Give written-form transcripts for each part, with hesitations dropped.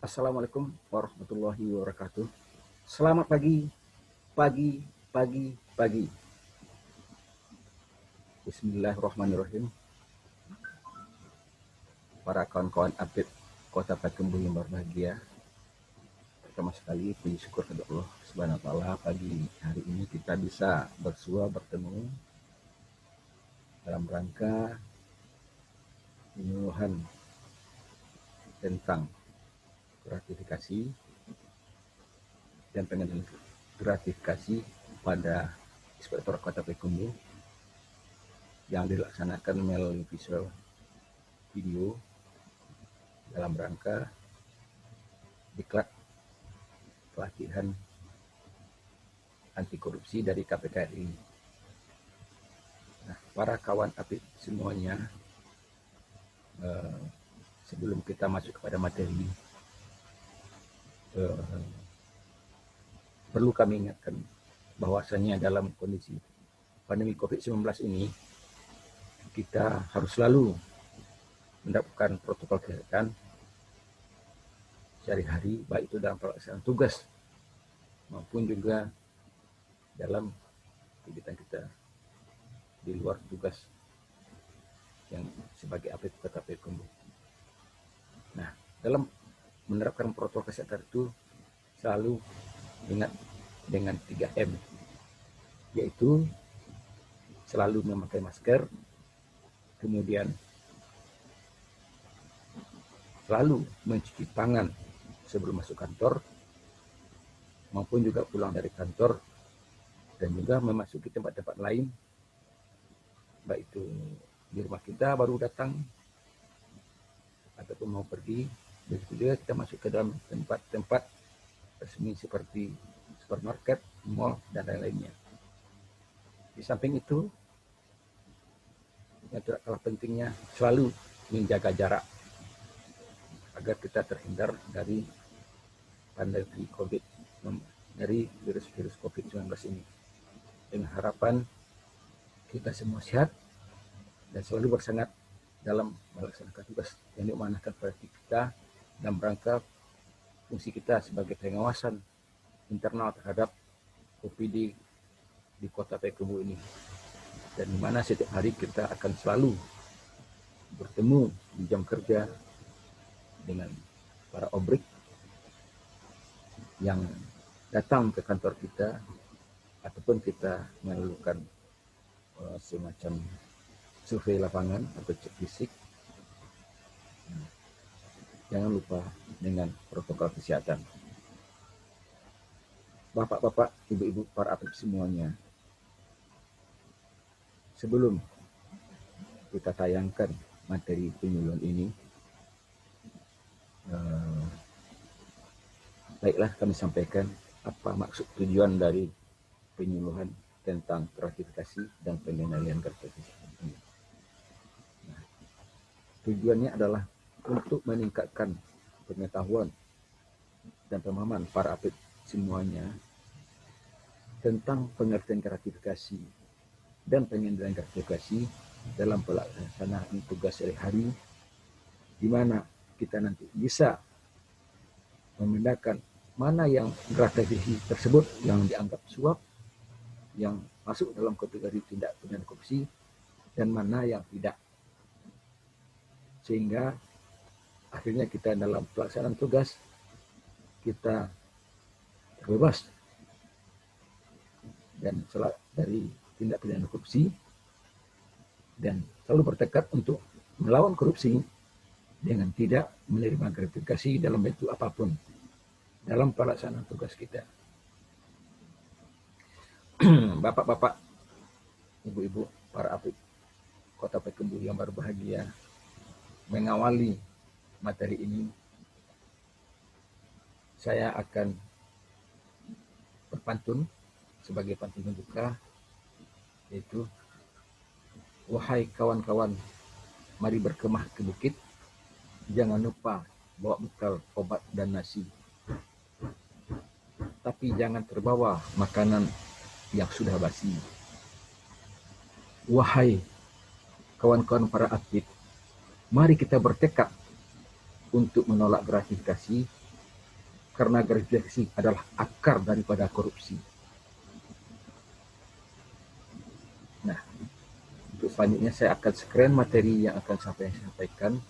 Assalamualaikum warahmatullahi wabarakatuh. Selamat pagi, pagi, pagi, pagi. Bismillahirrahmanirrahim. Para kawan-kawan update Kota Payakumbuh yang berbahagia. Pertama sekali puji syukur kepada Allah Subhanahu wa taala, pagi hari ini kita bisa bertemu dalam rangka penyuluhan tentang gratifikasi dan pengendalian gratifikasi pada Inspektor Kota Payakumbuh yang dilaksanakan melalui visual video dalam rangka diklat pelatihan anti korupsi dari KPK RI. Nah, para kawan apik semuanya, sebelum kita masuk kepada materi, perlu kami ingatkan bahwasanya dalam kondisi pandemi COVID-19 ini kita harus selalu menerapkan protokol kesehatan sehari-hari, baik itu dalam pelaksanaan tugas maupun juga dalam kegiatan kita di luar tugas yang sebagai apik Kota Payakumbuh. Nah, dalam menerapkan protokol kesehatan itu selalu ingat dengan 3M, yaitu selalu memakai masker, kemudian selalu mencuci tangan sebelum masuk kantor maupun juga pulang dari kantor, dan juga memasuki tempat-tempat lain, baik itu di rumah kita baru datang ataupun mau pergi. Begitu juga kita masuk ke dalam tempat-tempat resmi seperti supermarket, mall, dan lain-lainnya. Di samping itu, yang tidak kalah pentingnya, selalu menjaga jarak agar kita terhindar dari pandemi COVID, dari virus-virus COVID-19 ini. Dengan harapan kita semua sehat dan selalu bersemangat dalam melaksanakan tugas yang diamanahkan pada kita dalam rangka fungsi kita sebagai pengawasan internal terhadap OPD di Kota Payakumbuh ini, dan di mana setiap hari kita akan selalu bertemu di jam kerja dengan para obrik yang datang ke kantor kita ataupun kita melakukan semacam survei lapangan atau cek fisik. Jangan lupa dengan protokol kesehatan. Bapak-bapak, ibu-ibu, para apik semuanya, sebelum kita tayangkan materi penyuluhan ini, baiklah kami sampaikan apa maksud tujuan dari penyuluhan tentang gratifikasi dan pengendalian gratifikasi ini. Nah, tujuannya adalah untuk meningkatkan pengetahuan dan pemahaman para apik semuanya tentang pengertian gratifikasi dan pengendalian gratifikasi dalam pelaksanaan tugas sehari-hari, di mana kita nanti bisa membedakan mana yang gratifikasi tersebut yang dianggap suap, yang masuk dalam kategori tindak pidana korupsi, dan mana yang tidak. Sehingga akhirnya kita dalam pelaksanaan tugas kita terbebas dan dari tindak pidana korupsi, dan selalu bertekad untuk melawan korupsi dengan tidak menerima gratifikasi dalam bentuk apapun dalam pelaksanaan tugas kita. Bapak-bapak, ibu-ibu, para apik Kota Payakumbuh yang berbahagia, mengawali materi ini, saya akan berpantun sebagai pantun pembuka, yaitu, wahai kawan-kawan, mari berkemah ke bukit, jangan lupa bawa bekal obat dan nasi, tapi jangan terbawa makanan yang sudah basi. Wahai kawan-kawan para atlet, mari kita bertekad untuk menolak gratifikasi karena gratifikasi adalah akar daripada korupsi. Nah, untuk selanjutnya saya akan screen materi yang akan saya sampaikan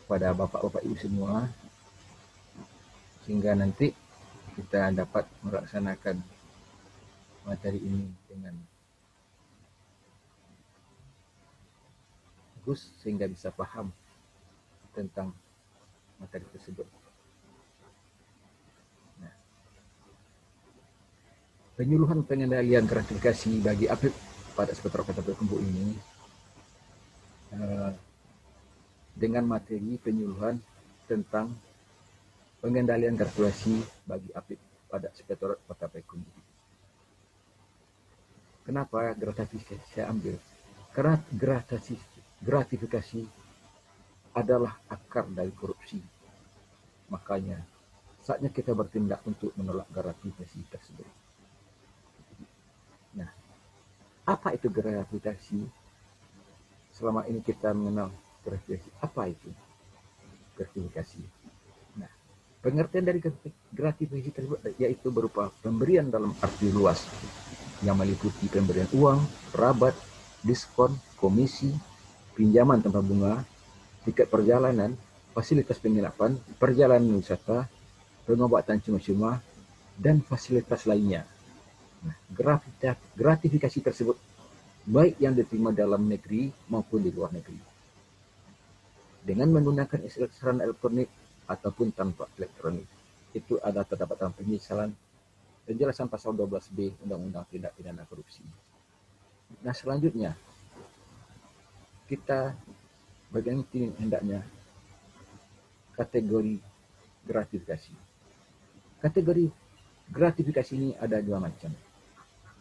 kepada Bapak-Bapak Ibu semua, sehingga nanti kita dapat melaksanakan materi ini dengan bagus, sehingga bisa paham tentang materi tersebut. Nah, penyuluhan pengendalian gratifikasi bagi atlet pada Inspektorat Kota Payakumbuh ini dengan materi penyuluhan tentang pengendalian gratifikasi bagi atlet pada Inspektorat Kota Payakumbuh. Kenapa gratifikasi saya ambil? Karena gratifikasi adalah akar dari korupsi. Makanya saatnya kita bertindak untuk menolak gratifikasi tersebut. Nah, apa itu gratifikasi? Selama ini kita mengenal gratifikasi. Apa itu gratifikasi? Nah, pengertian dari gratifikasi tersebut yaitu berupa pemberian dalam arti luas yang meliputi pemberian uang, rabat, diskon, komisi, pinjaman tanpa bunga, tiket perjalanan, fasilitas penginapan, perjalanan wisata, pengobatan cuma-cuma, dan fasilitas lainnya. Nah, gratifikasi tersebut baik yang diterima dalam negeri maupun di luar negeri, dengan menggunakan sarana elektronik ataupun tanpa elektronik. Itu ada terdapat dalam penjelasan pasal 12B Undang-Undang Tindak Pidana Korupsi. Nah, selanjutnya kita bagaimana hendaknya kategori gratifikasi. Kategori gratifikasi ini ada dua macam,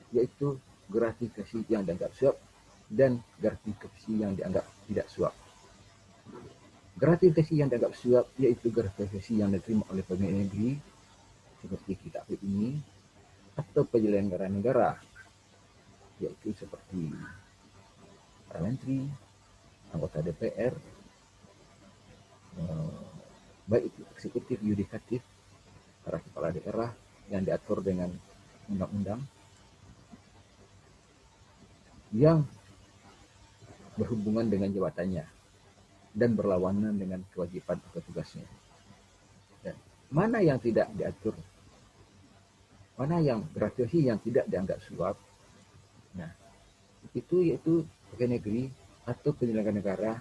yaitu gratifikasi yang dianggap suap dan gratifikasi yang dianggap tidak suap. Gratifikasi yang dianggap suap yaitu gratifikasi yang diterima oleh pegawai negeri seperti kita ini, atau penyelenggara negara, yaitu seperti para menteri, anggota DPR, baik itu eksekutif, yudikatif, para kepala daerah yang diatur dengan undang-undang yang berhubungan dengan jabatannya dan berlawanan dengan kewajiban atau tugasnya. Dan mana yang tidak diatur, mana yang gratifikasi yang tidak dianggap suap, nah itu yaitu pegawai negeri atau penyelenggara negara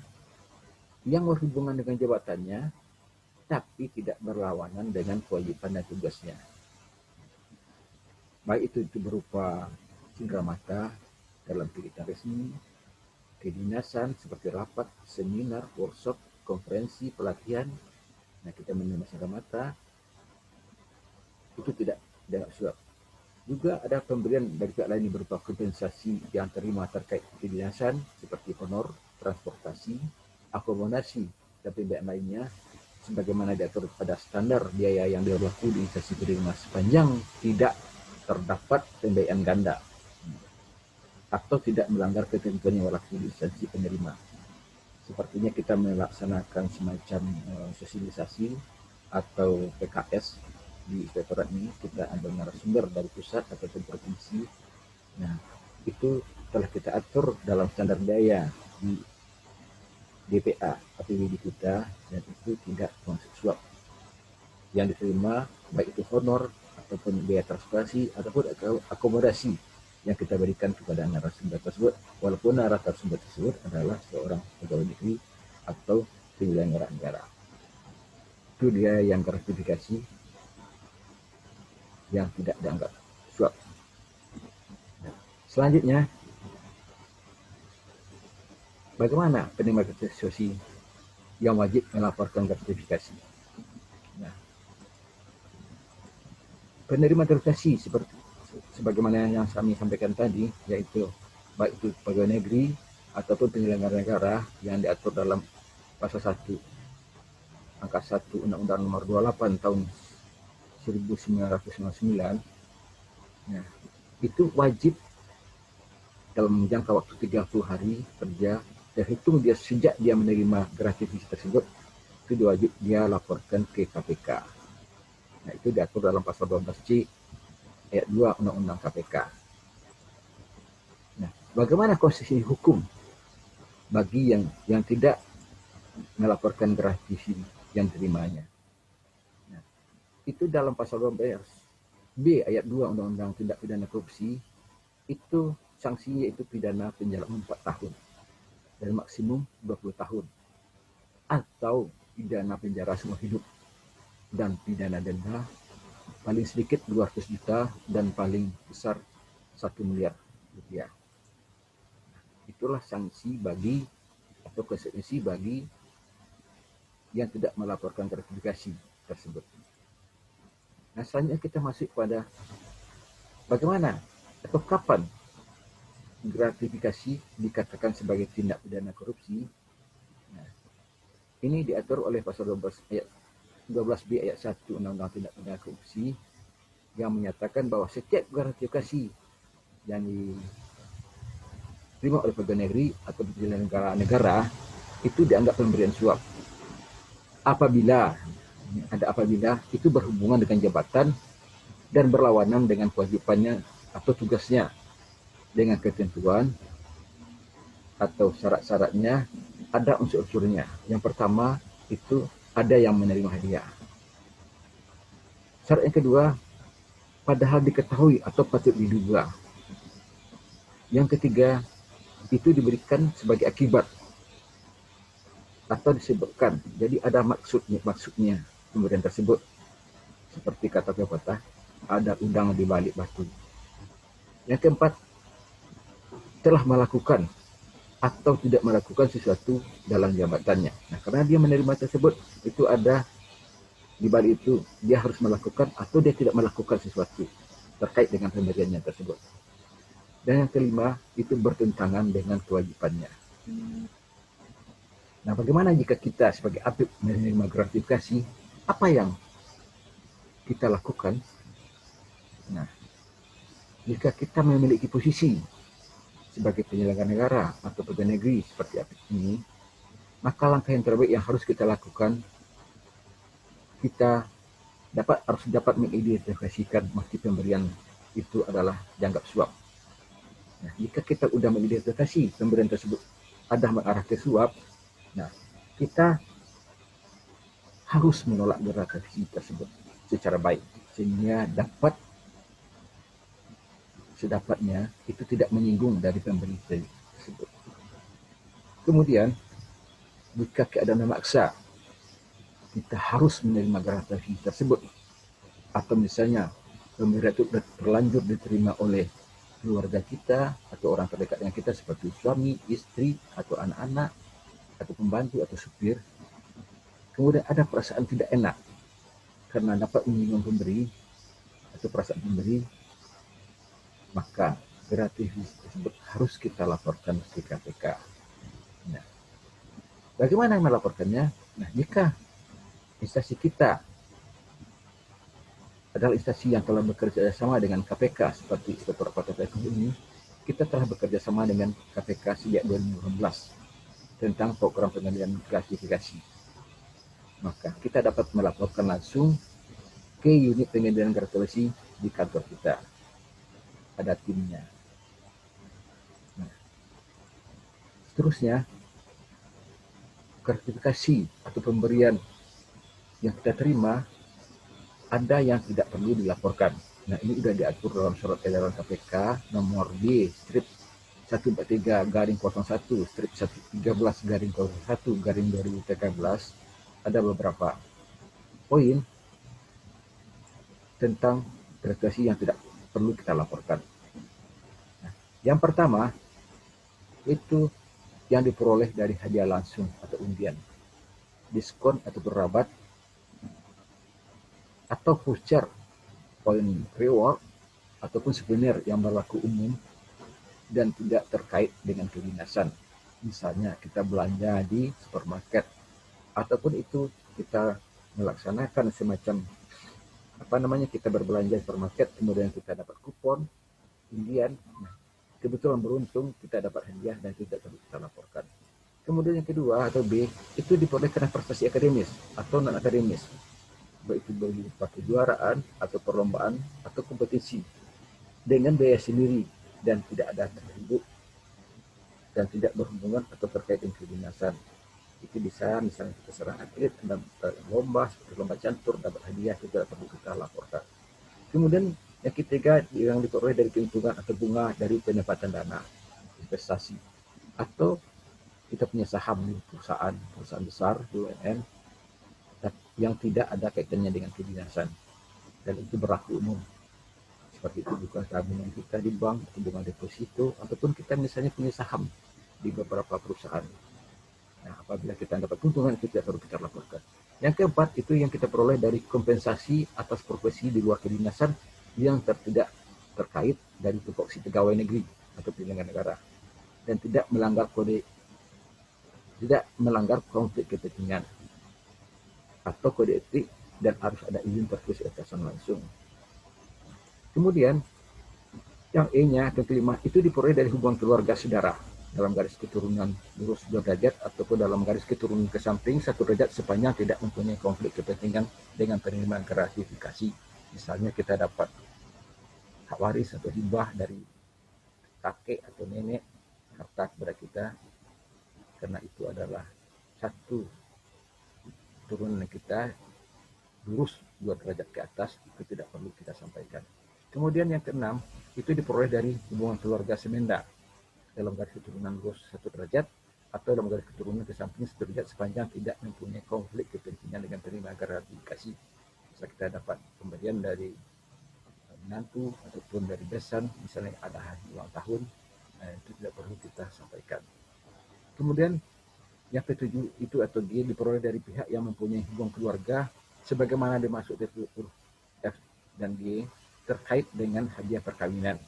yang berhubungan dengan jabatannya tapi tidak berlawanan dengan kewajiban dan tugasnya. Baik itu berupa cindramata dalam kegiatan resmi, kedinasan seperti rapat, seminar, workshop, konferensi, pelatihan. Nah, kita menerima cindramata itu tidak dianggap suap. Juga ada pemberian dari pihak lain berupa kompensasi yang terima terkait kedinasan seperti honor, transportasi, akomodasi, dan pembiayaan lainnya sebagaimana diatur pada standar biaya yang berlaku di instansi penerima sepanjang tidak terdapat pembiayaan ganda atau tidak melanggar ketentuan yang berlaku di instansi penerima. Sepertinya kita melaksanakan semacam sosialisasi atau PKS di inspektorat ini, kita ada narasumber dari pusat ataupun provinsi. Nah, itu telah kita atur dalam standar biaya di DPA APBD kita, dan itu tidak termasuk suap yang diterima, baik itu honor ataupun biaya transportasi ataupun akomodasi yang kita berikan kepada narasumber tersebut, walaupun narasumber tersebut adalah seorang pegawai negeri atau penyelenggara negara. Itu dia yang gratifikasi yang tidak dianggap suap. Selanjutnya, bagaimana penerima gratifikasi yang wajib melaporkan gratifikasi? Nah, penerima gratifikasi sebagaimana yang kami sampaikan tadi, yaitu baik itu pegawai negeri ataupun penyelenggara negara yang diatur dalam pasal 1 angka 1 Undang-Undang Nomor 28 tahun 1999. Nah, itu wajib dalam jangka waktu 30 hari kerja terhitung dia sejak dia menerima gratifikasi tersebut, itu wajib dia laporkan ke KPK. Nah, itu diatur dalam pasal 12C ayat 2 Undang-Undang KPK. Nah, bagaimana konsekuensi hukum bagi yang tidak melaporkan gratifikasi yang terimanya? Nah, itu dalam pasal 12B ayat 2 Undang-Undang Tindak Pidana Korupsi, itu sanksinya itu pidana penjara 4 tahun dan maksimum 20 tahun atau pidana penjara seumur hidup dan pidana denda paling sedikit 200 juta dan paling besar 1 miliar rupiah. Itulah sanksi bagi atau konsekuensi bagi yang tidak melaporkan gratifikasi tersebut. Nah, selanjutnya kita masuk pada bagaimana atau kapan gratifikasi dikatakan sebagai tindak pidana korupsi. Nah, ini diatur oleh pasal 12B ayat 1 Undang-Undang Tindak Pidana Korupsi yang menyatakan bahwa setiap gratifikasi yang diterima oleh pegawai negeri atau penyelenggara negara itu dianggap pemberian suap apabila itu berhubungan dengan jabatan dan berlawanan dengan kewajibannya atau tugasnya dengan ketentuan atau syarat-syaratnya, ada unsur-unsurnya. Yang pertama itu ada yang menerima hadiah. Syarat yang kedua, padahal diketahui atau patut diduga. Yang ketiga, itu diberikan sebagai akibat atau disebutkan. Jadi ada maksudnya pemberian tersebut. Seperti kata pepatah, ada udang di balik batu. Yang keempat, telah melakukan atau tidak melakukan sesuatu dalam jabatannya. Nah, karena dia menerima tersebut, itu ada di balik itu dia harus melakukan atau dia tidak melakukan sesuatu terkait dengan pemberiannya tersebut. Dan yang kelima, itu bertentangan dengan kewajibannya. Nah, bagaimana jika kita sebagai atlet menerima gratifikasi, apa yang kita lakukan? Nah, jika kita memiliki posisi sebagai penyelenggara negara atau pegawai negeri seperti atlet ini, maka langkah yang terbaik yang harus kita lakukan, kita harus dapat mengidentifikasikan motif pemberian itu adalah dianggap suap. Nah, jika kita sudah mengidentifikasi pemberian tersebut ada mengarah ke suap, nah kita harus menolak gratifikasi tersebut secara baik sehingga dapat sedapatnya itu tidak menyinggung dari pemberi tersebut. Kemudian, jika keadaan memaksa, kita harus menerima gratifikasi tersebut. Atau misalnya, pemberian itu terlanjur diterima oleh keluarga kita atau orang terdekat dengan kita seperti suami, istri, atau anak-anak, atau pembantu, atau supir. Kemudian ada perasaan tidak enak karena dapat menyinggung pemberi atau perasaan pemberi, maka gratifikasi tersebut harus kita laporkan ke KPK. Nah, bagaimana melaporkannya? Nah, jika instansi kita adalah instansi yang telah bekerja sama dengan KPK seperti Inspektorat Patenta ini, kita telah bekerja sama dengan KPK sejak 2018 tentang program pengendalian gratifikasi. Maka kita dapat melaporkan langsung ke unit pengendalian gratifikasi di kantor kita. Ada timnya. Nah, seterusnya, gratifikasi atau pemberian yang kita terima ada yang tidak perlu dilaporkan. Nah, ini sudah diatur dalam surat edaran KPK nomor D strip 143/01 strip 113/01/2013. Ada beberapa poin tentang gratifikasi yang tidak perlu kita laporkan. Nah, yang pertama itu yang diperoleh dari hadiah langsung atau undian, diskon atau rabat, atau voucher, poin reward, ataupun souvenir yang berlaku umum dan tidak terkait dengan kedinasan. Misalnya kita belanja di supermarket, ataupun itu kita melaksanakan semacam kita berbelanja di supermarket, kemudian kita dapat kupon, undian, kebetulan beruntung kita dapat hadiah dan tidak perlu kita laporkan. Kemudian yang kedua atau B, itu diperoleh karena prestasi akademis atau non akademis, baik itu berupa kejuaraan atau perlombaan atau kompetisi dengan biaya sendiri dan tidak ada atribut dan tidak berhubungan atau terkait dengan kedinasan. Itu bisa misalnya kita serang atlet dalam lomba seperti lomba catur dapat hadiah, itu tidak perlu kita laporkan. Kemudian yang ketiga yang diperoleh dari keuntungan atau bunga dari pendapatan dana investasi atau kita punya saham di perusahaan besar BUMN yang tidak ada kaitannya dengan kedinasan dan itu berlaku umum. Seperti itu juga tabungan kita di bank, tabungan deposito, ataupun kita misalnya punya saham di beberapa perusahaan. Nah, apabila kita dapat keuntungan itu tidak perlu kita laporkan. Yang keempat itu yang kita peroleh dari kompensasi atas profesi di luar kedinasan yang tidak terkait dari tupoksi pegawai negeri atau penyelenggara negara dan tidak melanggar konflik kepentingan atau kode etik dan harus ada izin tertulis atasan langsung. Kemudian yang E-nya yang kelima itu diperoleh dari hubungan keluarga saudara dalam garis keturunan lurus 2 derajat ataupun dalam garis keturunan ke samping 1 derajat sepanjang tidak mempunyai konflik kepentingan dengan penerima gratifikasi. Misalnya kita dapat hak waris atau hibah dari kakek atau nenek harta kepada kita karena itu adalah satu turunan kita lurus 2 derajat ke atas, itu tidak perlu kita sampaikan. Kemudian yang keenam itu diperoleh dari hubungan keluarga semenda dalam garis keturunan lurus 1 derajat atau dalam garis keturunan ke samping 1 derajat sepanjang tidak mempunyai konflik kepentingan dengan penerima gratifikasi. Bisa kita dapat pemberian dari menantu ataupun dari besan, misalnya ada hari ulang tahun, itu tidak perlu kita sampaikan. Kemudian yang ketujuh itu atau G diperoleh dari pihak yang mempunyai hubungan keluarga sebagaimana dimaksud di huruf F dan G terkait dengan hadiah perkawinan,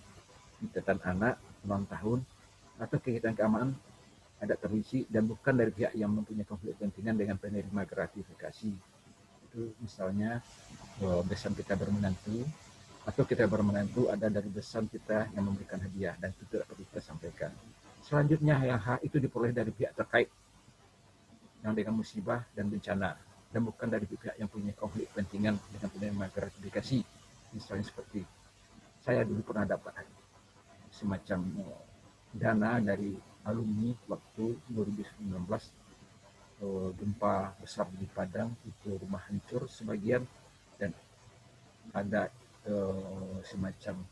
ikatan anak, ulang tahun, atau kegiatan keagamaan adat tradisi dan bukan dari pihak yang mempunyai konflik kepentingan dengan penerima gratifikasi. Itu misalnya besan kita bermenantu atau kita bermenantu ada dari besan kita yang memberikan hadiah dan itu tidak perlu kita sampaikan. Selanjutnya yang H itu diperoleh dari pihak terkait yang dengan musibah dan bencana dan bukan dari pihak yang punya konflik kepentingan dengan penerima gratifikasi. Misalnya seperti saya dulu pernah dapat semacam dana dari alumni waktu 2019 gempa besar di Padang, itu rumah hancur sebagian dan ada semacam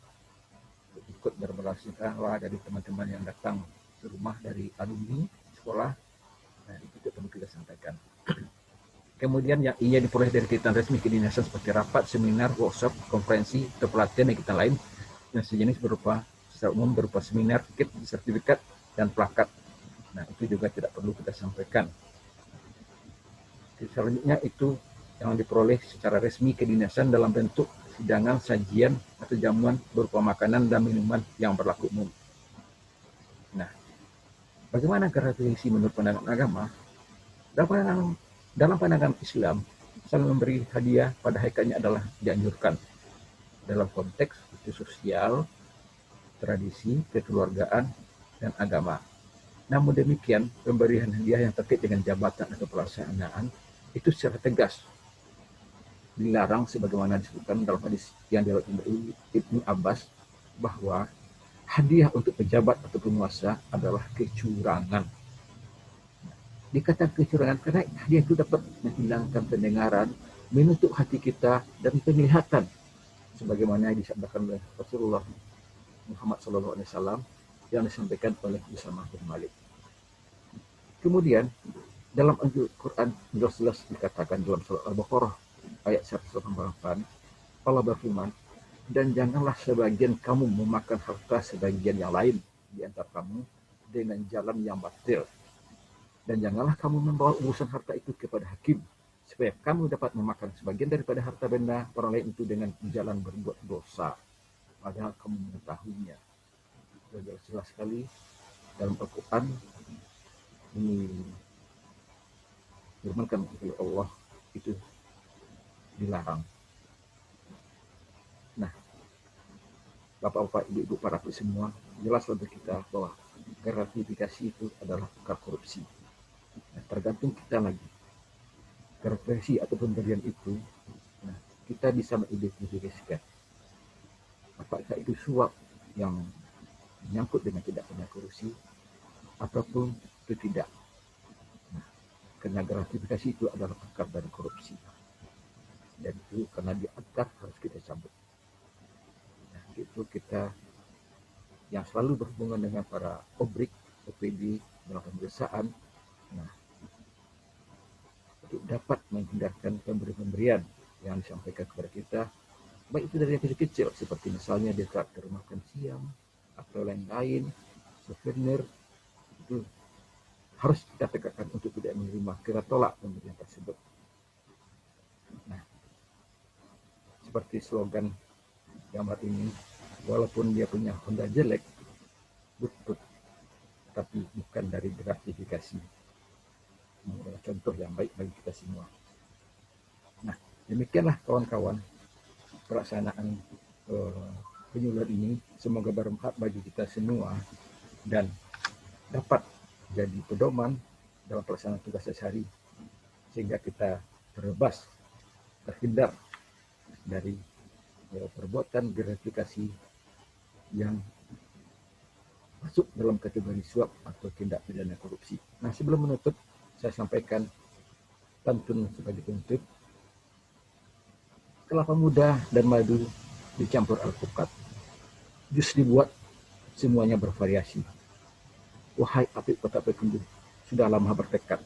ikut berbelasungkawa dari teman-teman yang datang ke rumah dari alumni sekolah. Nah, itu perlu kita sampaikan. Kemudian yang ia diperoleh dari kegiatan resmi kedinasan seperti rapat, seminar, workshop, konferensi, atau pelatihan dan kegiatan lain yang sejenis berupa secara umum berupa seminar, tiket, sertifikat, dan plakat. Nah, itu juga tidak perlu kita sampaikan. Selanjutnya itu yang diperoleh secara resmi kedinasan dalam bentuk hidangan, sajian, atau jamuan berupa makanan dan minuman yang berlaku umum. Nah, bagaimana gratifikasi menurut pandangan agama? Dalam pandangan Islam, saling memberi hadiah pada hakikatnya adalah dianjurkan dalam konteks itu sosial, tradisi, kekeluargaan, dan agama. Namun demikian, pemberian hadiah yang terkait dengan jabatan atau pelaksanaan itu secara tegas dilarang sebagaimana disebutkan dalam hadis yang diriwayatkan Ibnu Abbas bahwa hadiah untuk pejabat atau penguasa adalah kecurangan. Dikatakan kecurangan karena hadiah itu dapat menghilangkan pendengaran, menutup hati kita dan penglihatan sebagaimana disabdakan oleh Rasulullah Muhammad SAW yang disampaikan oleh Usamah bin Malik. Kemudian dalam Al-Quran jelas-jelas dikatakan dalam surat Al-Baqarah ayat 188 Allah berfirman, dan janganlah sebagian kamu memakan harta sebagian yang lain di antara kamu dengan jalan yang batil, dan janganlah kamu membawa urusan harta itu kepada hakim supaya kamu dapat memakan sebagian daripada harta benda orang lain itu dengan jalan berbuat dosa padahal kamu mengetahuinya. Jelas sekali dalam Al-Quran ini firmankan oleh Allah itu dilarang. Nah, Bapak-bapak, Ibu-ibu, para semua, jelas bagi kita bahwa gratifikasi itu adalah perkara korupsi. Nah, tergantung kita lagi. Profesi atau pemberian itu, nah, kita bisa mengidentifikasikan apakah itu suap yang menyangkut dengan tidak pidana korupsi ataupun itu tidak. Nah, karena gratifikasi itu adalah akar dari korupsi. Dan itu karena di akar harus kita cabut. Nah, itu kita yang selalu berhubungan dengan para obrik, OPD dalam pemeriksaan. Nah, untuk dapat menghindarkan pemberian yang disampaikan kepada kita, baik itu dari yang kecil-kecil, seperti misalnya dia traktir makan siang atau lain-lain, souvenir, itu harus kita tegakkan untuk tidak menerima, kita tolak pemberian tersebut. Nah, seperti slogan gambar ini, walaupun dia punya Honda jelek, betul, tapi bukan dari gratifikasi. Ini adalah contoh yang baik bagi kita semua. Nah, demikianlah kawan-kawan pelaksanaan penyuluhan ini. Semoga bermanfaat bagi kita semua dan dapat jadi pedoman dalam pelaksanaan tugas sehari-hari sehingga kita terbebas, terhindar dari perbuatan gratifikasi yang masuk dalam kategori suap atau tindak pidana korupsi. Nah, sebelum menutup, saya sampaikan pantun sebagai penutup. Kelapa muda dan madu dicampur alpukat. Jus dibuat, semuanya bervariasi. Wahai api kota Pekundu, sudah lama bertekad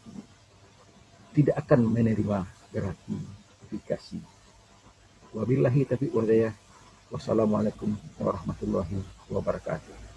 tidak akan menerima gratifikasi. Wabillahi taufiq wal hidayah. Wassalamualaikum warahmatullahi wabarakatuh.